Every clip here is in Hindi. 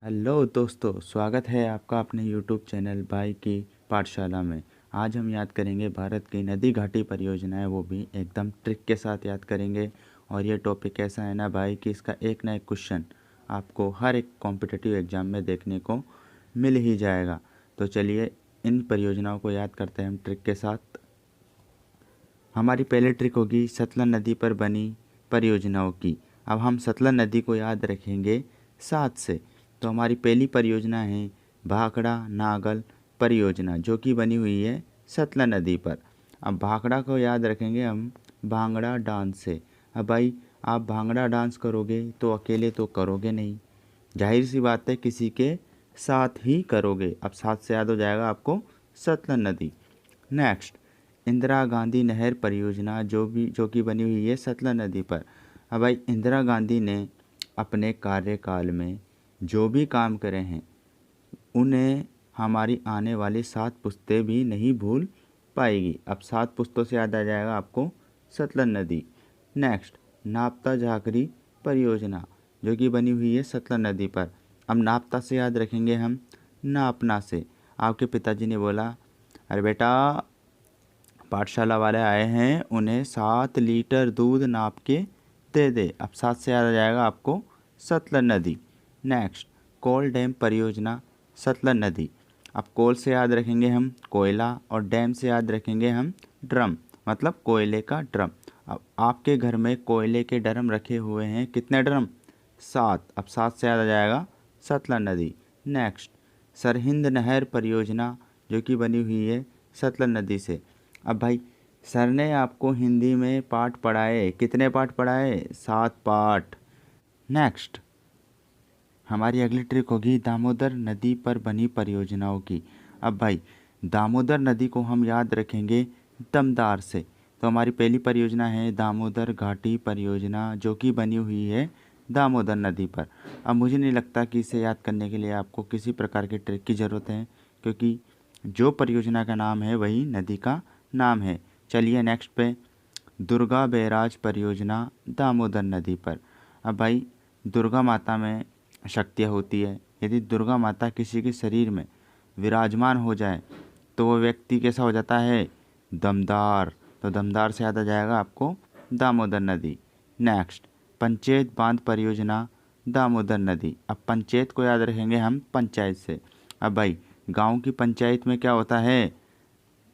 हेलो दोस्तों, स्वागत है आपका अपने यूट्यूब चैनल भाई की पाठशाला में। आज हम याद करेंगे भारत की नदी घाटी परियोजनाएं, वो भी एकदम ट्रिक के साथ याद करेंगे। और ये टॉपिक ऐसा है ना भाई कि इसका एक ना एक क्वेश्चन आपको हर एक कॉम्पिटिटिव एग्ज़ाम में देखने को मिल ही जाएगा। तो चलिए इन परियोजनाओं को याद करते हैं हम ट्रिक के साथ। हमारी पहली ट्रिक होगी सतलज नदी पर बनी परियोजनाओं की। अब हम सतलज नदी को याद रखेंगे 7 से। तो हमारी पहली परियोजना है भाखड़ा नागल परियोजना, जो कि बनी हुई है सतलज नदी पर। अब भाखड़ा को याद रखेंगे हम भांगड़ा डांस से। अब भाई आप भांगड़ा डांस करोगे तो अकेले तो करोगे नहीं, जाहिर सी बात है किसी के साथ ही करोगे। अब साथ से याद हो जाएगा आपको सतलज नदी। नेक्स्ट, इंदिरा गांधी नहर परियोजना, जो कि बनी हुई है सतलज नदी पर। अब भाई इंदिरा गांधी ने अपने कार्यकाल में जो भी काम करे हैं उन्हें हमारी आने वाली 7 पुश्तें भी नहीं भूल पाएगी। अब 7 पुश्तों से याद आ जाएगा आपको सतलज नदी। नेक्स्ट, नापता झाकरी परियोजना, जो कि बनी हुई है सतलज नदी पर। अब नापता से याद रखेंगे हम नापना से। आपके पिताजी ने बोला, अरे बेटा पाठशाला वाले आए हैं, उन्हें 7 लीटर दूध नाप के दे दे। अब 7 से याद आ जाएगा आपको सतलज नदी। नेक्स्ट, कोल डैम परियोजना सतलज नदी। अब कोल से याद रखेंगे हम कोयला और डैम से याद रखेंगे हम ड्रम, मतलब कोयले का ड्रम। अब आपके घर में कोयले के ड्रम रखे हुए हैं, कितने ड्रम? 7। अब 7 से याद आ जाएगा सतलज नदी। नेक्स्ट, सरहिंद नहर परियोजना, जो कि बनी हुई है सतलज नदी से। अब भाई सर ने आपको हिंदी में पाठ पढ़ाए, कितने पाठ पढ़ाए? 7 पाठ। नेक्स्ट, हमारी अगली ट्रिक होगी दामोदर नदी पर बनी परियोजनाओं की। अब भाई दामोदर नदी को हम याद रखेंगे दमदार से। तो हमारी पहली परियोजना है दामोदर घाटी परियोजना, जो कि बनी हुई है दामोदर नदी पर। अब मुझे नहीं लगता कि इसे याद करने के लिए आपको किसी प्रकार की ट्रिक की ज़रूरत है, क्योंकि जो परियोजना का नाम है वही नदी का नाम है। चलिए नेक्स्ट पे, दुर्गा बैराज परियोजना दामोदर नदी पर। अब भाई दुर्गा माता में शक्तियाँ होती है। यदि दुर्गा माता किसी के शरीर में विराजमान हो जाए तो वो व्यक्ति कैसा हो जाता है? दमदार। तो दमदार से याद आ जाएगा आपको दामोदर नदी। नेक्स्ट, पंचायत बांध परियोजना दामोदर नदी। अब पंचायत को याद रखेंगे हम पंचायत से। अब भाई गांव की पंचायत में क्या होता है?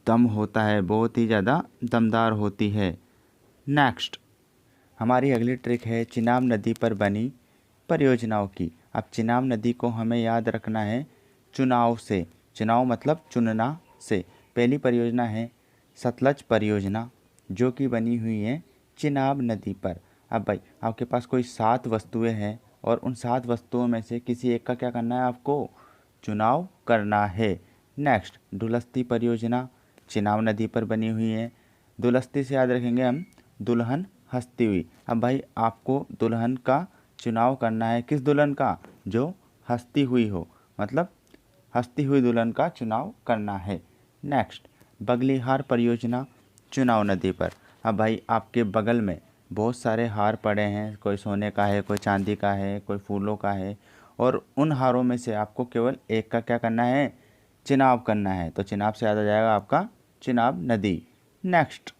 दम होता है, बहुत ही ज़्यादा दमदार होती है। नेक्स्ट, हमारी अगली ट्रिक है चिनाब नदी पर बनी परियोजनाओं की। अब चिनाब नदी को हमें याद रखना है चुनाव से। चुनाव मतलब चुनना से। पहली परियोजना है सतलज परियोजना, जो कि बनी हुई है चिनाब नदी पर। अब भाई आपके पास कोई 7 वस्तुएं हैं और उन 7 वस्तुओं में से किसी एक का क्या करना है? आपको चुनाव करना है। नेक्स्ट, दुलस्ती परियोजना चिनाब नदी पर बनी हुई है। दुलस्ती से याद रखेंगे हम दुल्हन हंसती हुई। अब भाई आपको दुल्हन का चुनाव करना है, किस दुल्हन का? जो हंसती हुई हो, मतलब हंसती हुई दुल्हन का चुनाव करना है। नेक्स्ट, बगलीहार परियोजना चुनाव नदी पर। अब भाई आपके बगल में बहुत सारे हार पड़े हैं, कोई सोने का है, कोई चांदी का है, कोई फूलों का है, और उन हारों में से आपको केवल एक का क्या करना है? चुनाव करना है। तो चुनाव से याद आ जाएगा आपका चिनाब नदी। नेक्स्ट,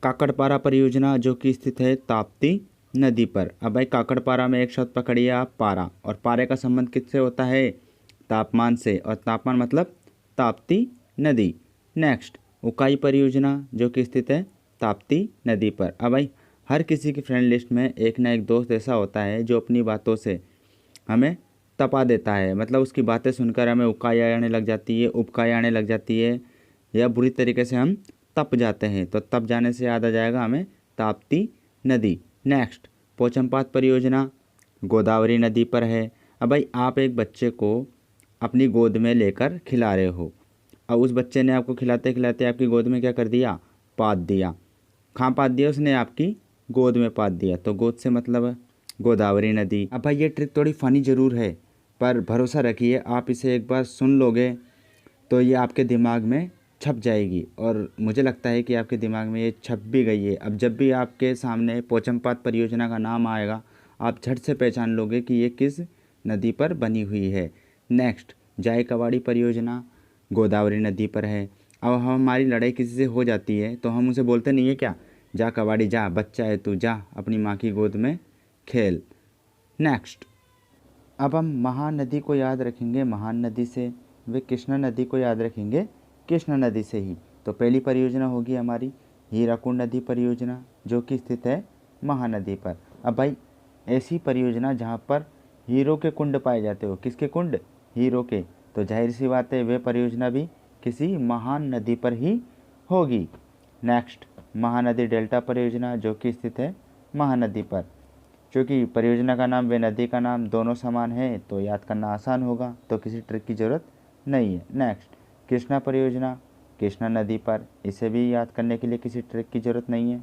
काकड़पारा परियोजना, जो कि स्थित है ताप्ती नदी पर। अब भाई काकड़पारा में एक शब्द पकड़िए आप, पारा, और पारे का संबंध किससे होता है? तापमान से, और तापमान मतलब ताप्ती नदी। नेक्स्ट, उकाई परियोजना, जो कि स्थित है ताप्ती नदी पर। अब भाई हर किसी की फ्रेंड लिस्ट में एक ना एक दोस्त ऐसा होता है जो अपनी बातों से हमें तपा देता है, मतलब उसकी बातें सुनकर हमें उकाई आने लग जाती है, उबकाई आने लग जाती है, या बुरी तरीके से हम तप जाते हैं। तो तप जाने से याद आ जाएगा हमें ताप्ती नदी। नेक्स्ट, पोचमपात परियोजना गोदावरी नदी पर है। अब भाई आप एक बच्चे को अपनी गोद में लेकर खिला रहे हो, अब उस बच्चे ने आपको खिलाते खिलाते आपकी गोद में क्या कर दिया? पात दिया। कहाँ पात दिया उसने? आपकी गोद में पात दिया। तो गोद से मतलब है गोदावरी नदी। अब भाई ये ट्रिक थोड़ी फ़नी ज़रूर है, पर भरोसा रखिए आप इसे एक बार सुन लोगे तो ये आपके दिमाग में छप जाएगी, और मुझे लगता है कि आपके दिमाग में ये छप भी गई है। अब जब भी आपके सामने पोचमपात परियोजना का नाम आएगा, आप झट से पहचान लोगे कि ये किस नदी पर बनी हुई है। नेक्स्ट, जायकवाड़ी परियोजना गोदावरी नदी पर है। अब हमारी लड़ाई किसी से हो जाती है तो हम उसे बोलते नहीं है क्या, जा कवाड़ी जा, बच्चा है तू, जा अपनी माँ की गोद में खेल। नेक्स्ट, अब हम महानदी को याद रखेंगे महान नदी से, वे कृष्णा नदी को याद रखेंगे कृष्णा नदी से ही। तो पहली परियोजना होगी हमारी हीराकुंड नदी परियोजना, जो कि स्थित है महानदी पर। अब भाई ऐसी परियोजना जहाँ पर हीरो के कुंड पाए जाते हो, किसके कुंड, हीरो के, तो जाहिर सी बात है वे परियोजना भी किसी महान नदी पर ही होगी। नेक्स्ट, महानदी डेल्टा परियोजना, जो कि स्थित है महानदी पर। क्योंकि परियोजना का नाम व नदी का नाम दोनों समान है तो याद करना आसान होगा, तो किसी ट्रिक की ज़रूरत नहीं है। नेक्स्ट, कृष्णा परियोजना कृष्णा नदी पर, इसे भी याद करने के लिए किसी ट्रिक की ज़रूरत नहीं है।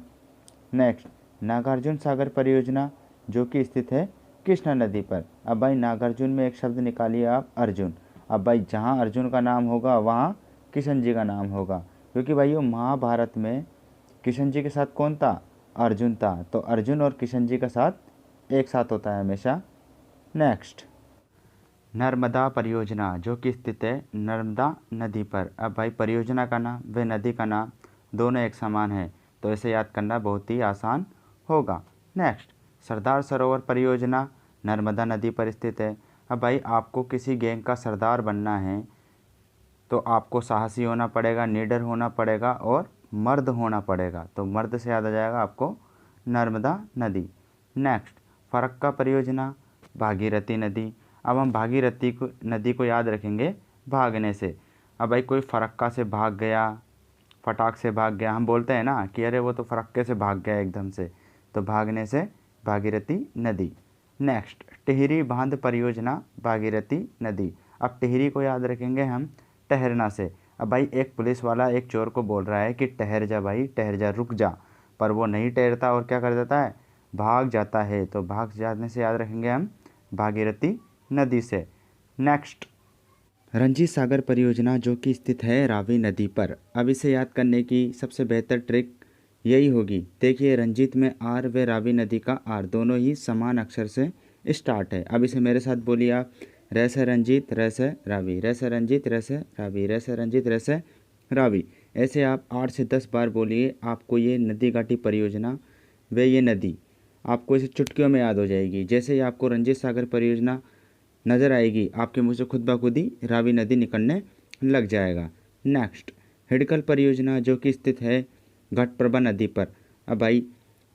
नेक्स्ट, नागार्जुन सागर परियोजना, जो कि स्थित है कृष्णा नदी पर। अब भाई नागार्जुन में एक शब्द निकालिए आप, अर्जुन। अब भाई जहाँ अर्जुन का नाम होगा वहाँ किशन जी का नाम होगा, क्योंकि भाई वो महाभारत में किशन जी के साथ कौन था, अर्जुन था, तो अर्जुन और किशन जी का साथ एक साथ होता है हमेशा। नेक्स्ट, नर्मदा परियोजना, जो कि स्थित है नर्मदा नदी पर। अब भाई परियोजना का नाम व नदी का नाम दोनों एक समान है तो इसे याद करना बहुत ही आसान होगा। नेक्स्ट, सरदार सरोवर परियोजना नर्मदा नदी पर स्थित है। अब भाई आपको किसी गैंग का सरदार बनना है तो आपको साहसी होना पड़ेगा, निडर होना पड़ेगा और मर्द होना पड़ेगा, तो मर्द से याद आ जाएगा आपको नर्मदा नदी। नेक्स्ट, फरक्का परियोजना भागीरथी नदी। अब हम भागीरथी नदी को याद रखेंगे भागने से। अब भाई कोई फरक्का से भाग गया, फटाक से भाग गया, हम बोलते हैं ना कि अरे वो तो फरक्के से भाग गया एकदम से, तो भागने से भागीरथी नदी। नेक्स्ट, टिहरी बांध परियोजना भागीरथी नदी। अब टिहरी को याद रखेंगे हम ठहरना से। अब भाई एक पुलिस वाला एक चोर को बोल रहा है कि ठहर जा भाई, ठहर जा, रुक जा, पर वो नहीं ठहरता और क्या कर देता है, भाग जाता है, तो भाग जाने से याद रखेंगे हम भागीरथी नदी से। नेक्स्ट, रंजीत सागर परियोजना, जो कि स्थित है रावी नदी पर। अब इसे याद करने की सबसे बेहतर ट्रिक यही होगी। देखिए रंजीत में आर व रावी नदी का आर दोनों ही समान अक्षर से स्टार्ट है। अब इसे मेरे साथ बोलिए आप, रे से रंजीत, रे से रावी, रे से रंजीत, रे से रावी, रे से रंजीत, रे से रावी। ऐसे आप 8 से 10 बार बोलिए, आपको ये नदी घाटी परियोजना व ये नदी आपको इसे चुटकियों में याद हो जाएगी। जैसे ही आपको रंजीत सागर परियोजना नज़र आएगी आपके मुँह से खुद ब खुद ही रावी नदी निकलने लग जाएगा। नेक्स्ट, हिडकल परियोजना, जो कि स्थित है घटप्रभा नदी पर। अब भाई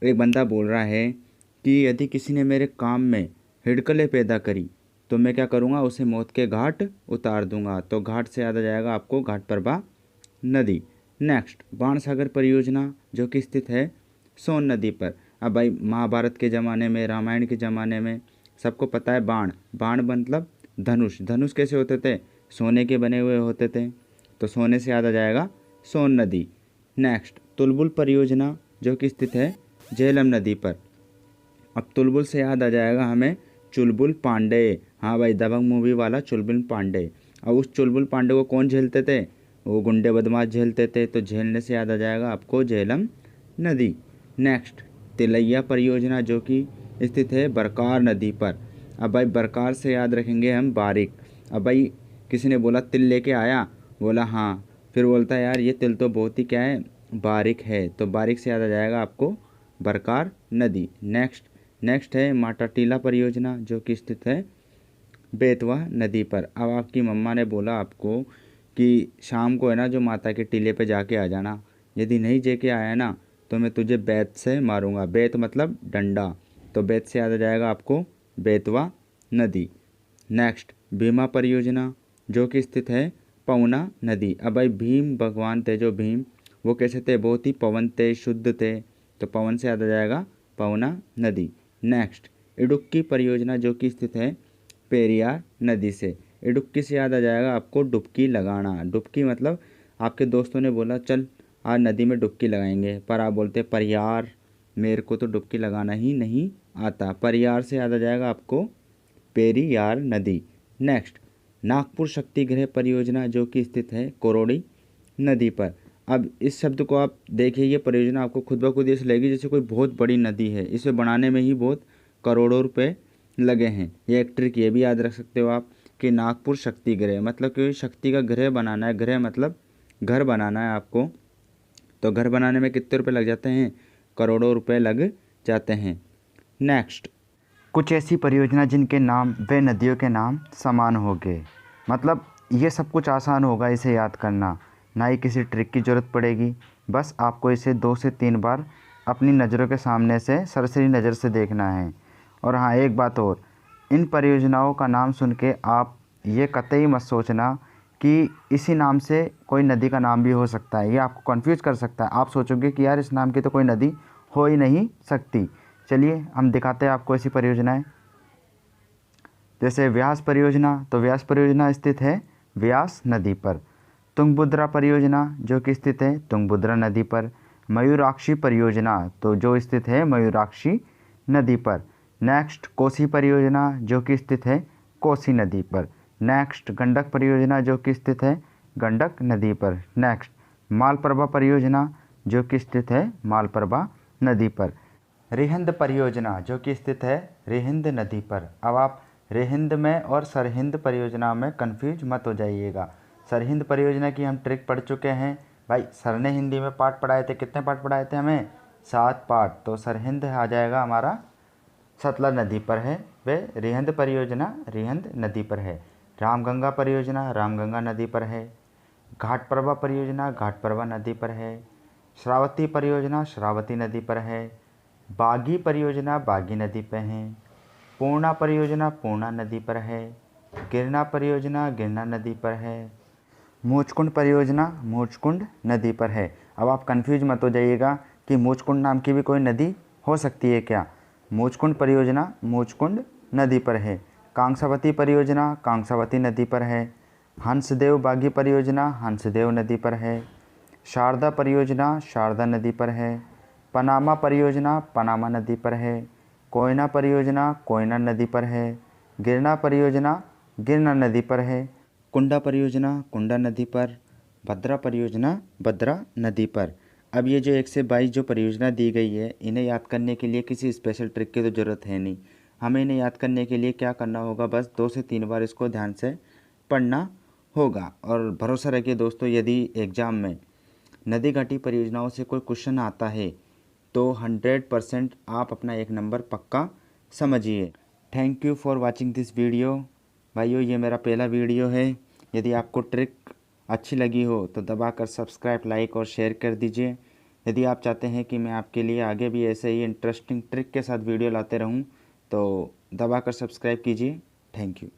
एक बंदा बोल रहा है कि यदि किसी ने मेरे काम में हिडकलें पैदा करी तो मैं क्या करूँगा, उसे मौत के घाट उतार दूंगा, तो घाट से याद आ जाएगा आपको घटप्रभा नदी। नेक्स्ट, बाणसागर परियोजना, जो कि स्थित है सोन नदी पर। अब भाई महाभारत के ज़माने में, रामायण के ज़माने में सबको पता है बाण, बाण मतलब धनुष, धनुष कैसे होते थे, सोने के बने हुए होते थे, तो सोने से याद आ जाएगा सोन नदी। नेक्स्ट, तुलबुल परियोजना, जो कि स्थित है झेलम नदी पर। अब तुलबुल से याद आ जाएगा हमें चुलबुल पांडे, हाँ भाई दबंग मूवी वाला चुलबुल पांडे। अब उस चुलबुल पांडे को कौन झेलते थे, वो गुंडे बदमाश झेलते थे, तो झेलने से याद आ जाएगा आपको झेलम नदी। नेक्स्ट, तिलैया परियोजना, जो कि स्थित है बरकार नदी पर। अब भाई बरकार से याद रखेंगे हम बारिक। अब भाई किसी ने बोला तिल लेके आया, बोला हाँ, फिर बोलता है यार ये तिल तो बहुत ही क्या है, बारिक है, तो बारिक से याद आ जाएगा आपको बरकार नदी। नेक्स्ट है माटा टीला परियोजना, जो कि स्थित है बेतवा नदी पर। अब आपकी मम्मा ने बोला आपको कि शाम को है ना जो माता के टीले पे जाके आ जाना, यदि नहीं जाके आया ना तो मैं तुझे बेत से मारूंगा, बेत मतलब डंडा, तो बेत से याद आ जाएगा आपको बेतवा नदी। नेक्स्ट, भीमा परियोजना, जो कि स्थित है पवना नदी। अब भाई भीम भगवान थे जो भीम, वो कैसे थे, बहुत ही पवन थे, शुद्ध थे, तो पवन से याद आ जाएगा पवना नदी। नेक्स्ट, इडुक्की परियोजना, जो कि स्थित है पेरियार नदी से। इडुक्की से याद आ जाएगा आपको डुबकी लगाना, डुबकी मतलब आपके दोस्तों ने बोला चल आज नदी में डुबकी लगाएंगे, पर आप बोलते पर यार मेरे को तो डुबकी लगाना ही नहीं आता, पर यार से याद आ जाएगा आपको पेरियार नदी। नेक्स्ट, नागपुर शक्ति गृह परियोजना, जो कि स्थित है कोरोड़ी नदी पर। अब इस शब्द को आप देखिए, ये परियोजना आपको खुद ब खुद ऐसे लगेगी जैसे कोई बहुत बड़ी नदी है, इसे बनाने में ही बहुत करोड़ों रुपए लगे हैं। ये एक ट्रिक ये भी याद रख सकते हो आप कि नागपुर शक्ति गृह, मतलब कि शक्ति का गृह बनाना है। गृह मतलब घर बनाना है आपको, तो घर बनाने में कितने रुपए लग जाते हैं? करोड़ों रुपए लग जाते हैं। नेक्स्ट, कुछ ऐसी परियोजना जिनके नाम वे नदियों के नाम समान होंगे। मतलब ये सब कुछ आसान होगा इसे याद करना, ना ही किसी ट्रिक की ज़रूरत पड़ेगी। बस आपको इसे 2 से 3 बार अपनी नज़रों के सामने से सरसरी नज़र से देखना है। और हाँ, एक बात और, इन परियोजनाओं का नाम सुन के आप ये कतई मत सोचना कि इसी नाम से कोई नदी का नाम भी हो सकता है। ये आपको कंफ्यूज कर सकता है। आप सोचोगे कि यार इस नाम की तो कोई नदी हो ही नहीं सकती। चलिए हम दिखाते हैं आपको ऐसी परियोजनाएं। जैसे व्यास परियोजना, तो व्यास परियोजना स्थित है व्यास नदी पर। तुंगभद्रा परियोजना जो कि स्थित है तुंगभद्रा नदी पर। मयूराक्षी परियोजना तो जो स्थित है मयूराक्षी नदी पर। नेक्स्ट, कोसी परियोजना जो कि स्थित है कोसी नदी पर। नेक्स्ट, गंडक परियोजना जो कि स्थित है गंडक नदी पर। नेक्स्ट, मालप्रभा परियोजना जो कि स्थित है मालप्रभा नदी पर। रिहिंद परियोजना जो कि स्थित है रिहिंद नदी पर। अब आप रिहिंद में और सरहिंद परियोजना में कंफ्यूज मत हो जाइएगा। सरहिंद परियोजना की हम ट्रिक पढ़ चुके हैं भाई। सर ने हिंदी में पाठ पढ़ाए थे, कितने पाठ पढ़ाए थे हमें? 7 पाठ। तो सरहिंद आ जाएगा हमारा सतलज नदी पर है, वे रिहिंद परियोजना रिहिंद नदी पर है। रामगंगा परियोजना रामगंगा नदी पर है। घाटप्रभा परियोजना घाटप्रभा नदी पर है। श्रावती परियोजना श्रावती नदी पर है। बागी परियोजना बागी नदी पर है। पूर्णा परियोजना पूर्णा नदी पर है। गिरना परियोजना गिरना नदी पर है। मूचकुंड परियोजना मूचकुंड नदी पर है। अब आप कंफ्यूज मत हो जाइएगा कि मूचकुंड नाम की भी कोई नदी हो सकती है क्या। मूचकुंड परियोजना मूचकुंड नदी पर है। कांसावती परियोजना कांसावती नदी पर है। हंसदेव बागी परियोजना हंसदेव नदी पर है। शारदा परियोजना शारदा नदी पर है। पनामा परियोजना पनामा नदी पर है। कोयना परियोजना कोयना नदी पर है। गिरना परियोजना गिरना नदी पर है। कुंडा परियोजना कुंडा नदी पर। भद्रा परियोजना भद्रा नदी पर। अब ये जो 1 से 22 जो परियोजना दी गई है, इन्हें याद करने के लिए किसी स्पेशल ट्रिक की तो ज़रूरत है नहीं। हमें इन्हें याद करने के लिए क्या करना होगा, बस 2 से 3 बार इसको ध्यान से पढ़ना होगा। और भरोसा रखिए दोस्तों, यदि एग्ज़ाम में नदी घाटी परियोजनाओं से कोई क्वेश्चन आता है तो 100% आप अपना 1 नंबर पक्का समझिए। Thank you for watching this video. भाइयों, ये मेरा पहला वीडियो है। यदि आपको ट्रिक अच्छी लगी हो तो दबाकर सब्सक्राइब, लाइक और शेयर कर दीजिए। यदि आप चाहते हैं कि मैं आपके लिए आगे भी ऐसे ही इंटरेस्टिंग ट्रिक के साथ वीडियो लाते रहूं तो दबाकर सब्सक्राइब कीजिए। Thank you.